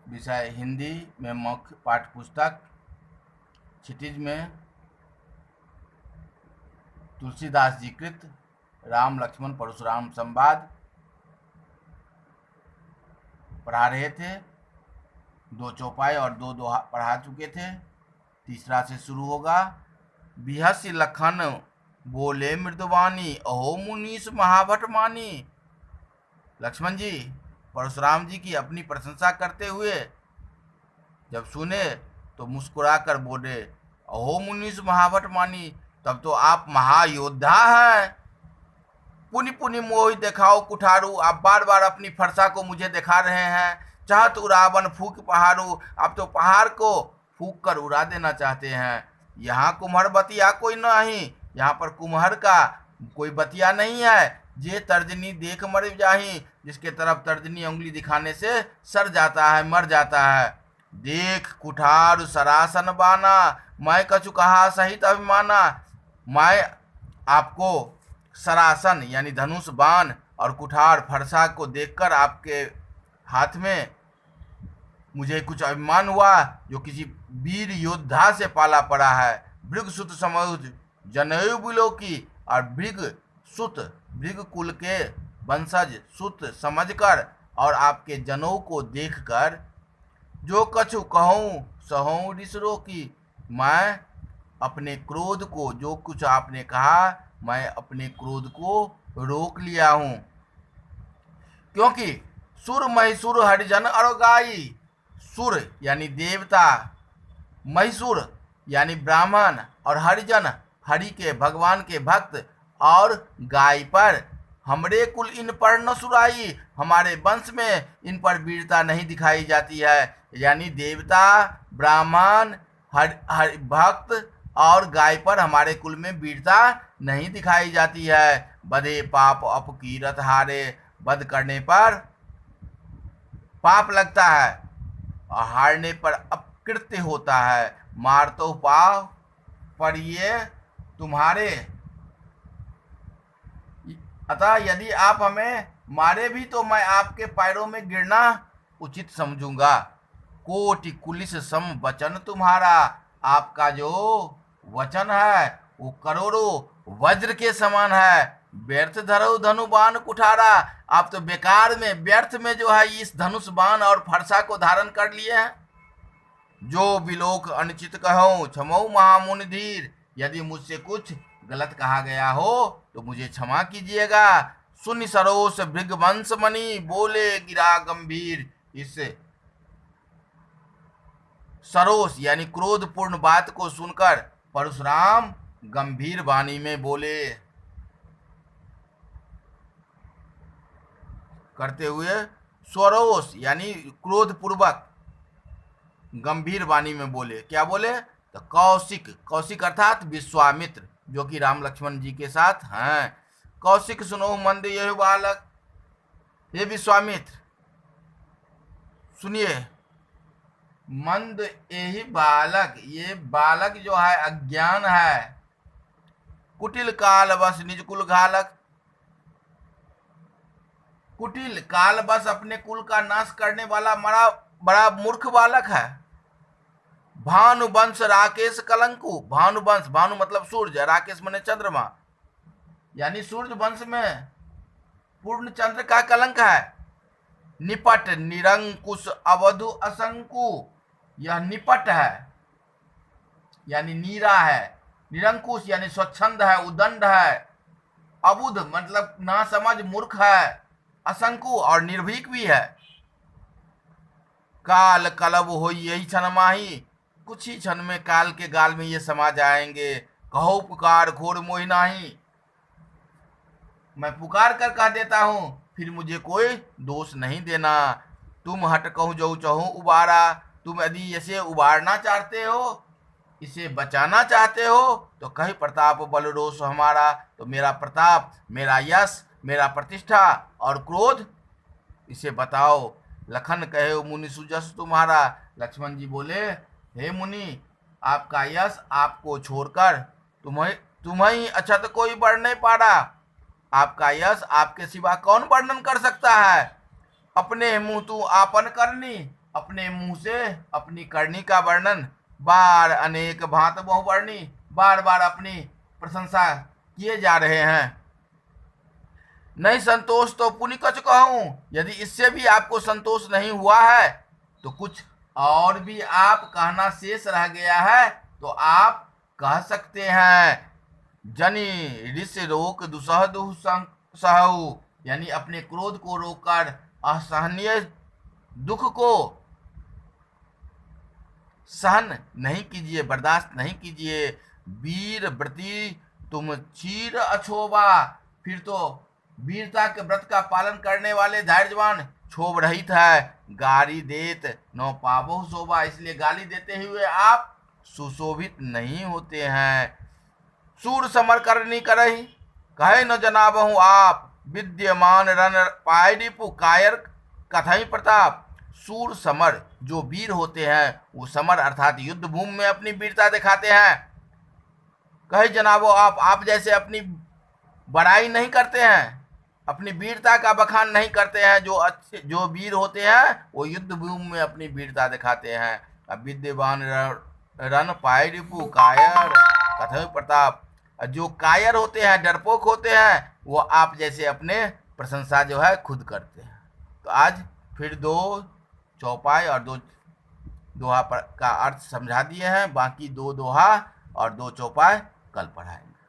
विषय हिंदी में मुख्य पाठ्य पुस्तक क्षितिज में तुलसीदास जी कृत राम लक्ष्मण परशुराम संवाद पढ़ा रहे थे। 2 चौपाई और 2 दोहा पढ़ा चुके थे। तीसरा से शुरू होगा। बिहस्य लखन बोले मृदुवानी, अहो मुनीस महाभट मानी। लक्ष्मण जी परशुराम जी की अपनी प्रशंसा करते हुए जब सुने तो मुस्कुराकर बोले, अहो मुनीस महाभट मानी, तब तो आप महायोद्धा हैं। पुनि पुनि मोहि दिखाओ कुठारू, आप बार बार अपनी फरसा को मुझे दिखा रहे हैं। चाहत उड़ावन फूक पहाड़ू, आप तो पहाड़ को फूक कर उड़ा देना चाहते हैं। यहाँ कुम्हर बतिया कोई नहीं, यहाँ पर कुम्हर का कोई बतिया नहीं है। जे तर्जनी देख मर जाही, जिसके तरफ तर्जनी उंगली दिखाने से सर जाता है, मर जाता है। देख कुठार सरासन बाना, मैं कछु कहा सहित अभिमाना। मैं आपको सरासन यानी धनुष बाण और कुठार फरसा को देखकर आपके हाथ में मुझे कुछ अभिमान हुआ, जो किसी वीर योद्धा से पाला पड़ा है। भृग सुत समझ जनेऊ बिलो की, और भृग सुत भृग कुल के वंशज सुत समझकर और आपके जनों को देखकर जो कछु कहूँ सहूँ ऋषरो की। मैं अपने क्रोध को, जो कुछ आपने कहा, मैं अपने क्रोध को रोक लिया हूँ, क्योंकि सुर महिसुर हरिजन अरोगाई। सुर यानी देवता, महिसुर यानी ब्राह्मण, और हरिजन हरि के भगवान के भक्त, और गाय पर हमरे कुल इन पर न सुराई, हमारे वंश में इन पर वीरता नहीं दिखाई जाती है। यानी देवता, ब्राह्मण, हर भक्त और गाय पर हमारे कुल में वीरता नहीं दिखाई जाती है। बधे पाप अपकीरत हारे, वध करने पर पाप लगता है और हारने पर अपकृत्य होता है। मार तो पाप पर ये तुम्हारे, अतः यदि आप हमें मारे भी तो मैं आपके पैरों में गिरना उचित समझूंगा। कोटि कुलिस सम वचन तुम्हारा, आपका जो वचन है वो करोड़ों वज्र के समान है। व्यर्थ धरो धनुबान कुठारा, आप तो बेकार में, व्यर्थ में जो है इस धनुष बाण और फरसा को धारण कर लिए हैं। जो बिलोक अनुचित कहो क्षमो महामुनि धीर, यदि मुझसे कुछ गलत कहा गया हो तो मुझे क्षमा कीजिएगा। सुनि सरोस भृगवंश मणि, बोले गिरा गंभीर। इस सरोस यानी क्रोधपूर्ण बात को सुनकर परशुराम गंभीर वाणी में बोले, करते हुए स्वरोस यानी क्रोधपूर्वक गंभीर वाणी में बोले। क्या बोले? तो कौशिक, कौशिक अर्थात विश्वामित्र, जो कि राम लक्ष्मण जी के साथ हैं। कौशिक सुनो मंद यह बालक, ये विश्वामित्र सुनिए, मंद यही बालक, ये बालक जो है अज्ञान है। कुटिल काल बस निज कुल घालक, कुटिल काल बस अपने कुल का नाश करने वाला बड़ा मूर्ख बालक है। भानुवंश राकेश कलंकु, भानुवंश, भानु मतलब सूर्य, राकेश माने चंद्रमा, यानी सूर्य वंश में पूर्ण चंद्र का कलंक है। निपट निरंकुश अवधु असंकु, यह निपट है यानी नीरा है, निरंकुश यानी स्वच्छंद है, उदंड है, अबुध मतलब नासमझ मूर्ख है, असंकु और निर्भीक भी है। काल कलब हो यही क्षण माही, कुछ ही क्षण में काल के गाल में ये समा जाएंगे। कहो पुकार घोर मोहि नाही, मैं पुकार कर कह देता हूं, फिर मुझे कोई दोष नहीं देना। तुम हट कहूं जो चाहूं उबारा, तुम यदि इसे उबारना चाहते हो, इसे बचाना चाहते हो, तो कहीं प्रताप बल रोष हमारा, तो मेरा प्रताप, मेरा यश, मेरा प्रतिष्ठा और क्रोध, इसे बताओ। लखन कहे मुनि सुजस तुम्हारा, लक्ष्मण जी बोले, हे मुनि, आपका यश आपको छोड़कर तुम्हें अच्छा तो कोई बढ़ नहीं पा रहा। आपका यश आपके सिवा कौन वर्णन कर सकता है। अपने मुंह तू आपन करनी, अपने मुंह से अपनी करनी का वर्णन बार अनेक भांत बहुवर्णी बार बार अपनी प्रशंसा किए जा रहे हैं। नहीं संतोष तो पुनि कछ कहूं, यदि इससे भी आपको संतोष नहीं हुआ है तो कुछ और भी आप कहना शेष रह गया है तो आप कह सकते हैं। जनि ऋष रोक दुसह दुह सहु, यानी अपने क्रोध को रोककर असहनीय दुख को सहन नहीं कीजिए, बर्दाश्त नहीं कीजिए। वीर व्रती तुम चीर अछोबा, फिर तो वीरता के व्रत का पालन करने वाले धैर्यवान क्षोभ रहित है। गाली देत न पावो शोभा, इसलिए गाली देते हुए आप सुशोभित नहीं होते हैं। सूर समर करनी करही कहे न जनाबहु आप, विद्यमान रन पाय रिपु कायर कथई प्रताप। सूर समर जो वीर होते हैं वो समर अर्थात युद्ध भूमि में अपनी वीरता दिखाते हैं। कहे जनाबो आप जैसे अपनी बड़ाई नहीं करते हैं, अपनी वीरता का बखान नहीं करते हैं। जो वीर होते हैं वो युद्ध भूमि में अपनी वीरता दिखाते हैं। अब विद्यमान रन पाय रिपु कायर कथई प्रताप, जो कायर होते हैं, डरपोक होते हैं, वो आप जैसे अपने प्रशंसा जो है खुद करते हैं। तो आज फिर 2 चौपाई और 2 दोहा का अर्थ समझा दिए हैं। बाकी 2 दोहा और 2 चौपाई कल पढ़ाएंगे।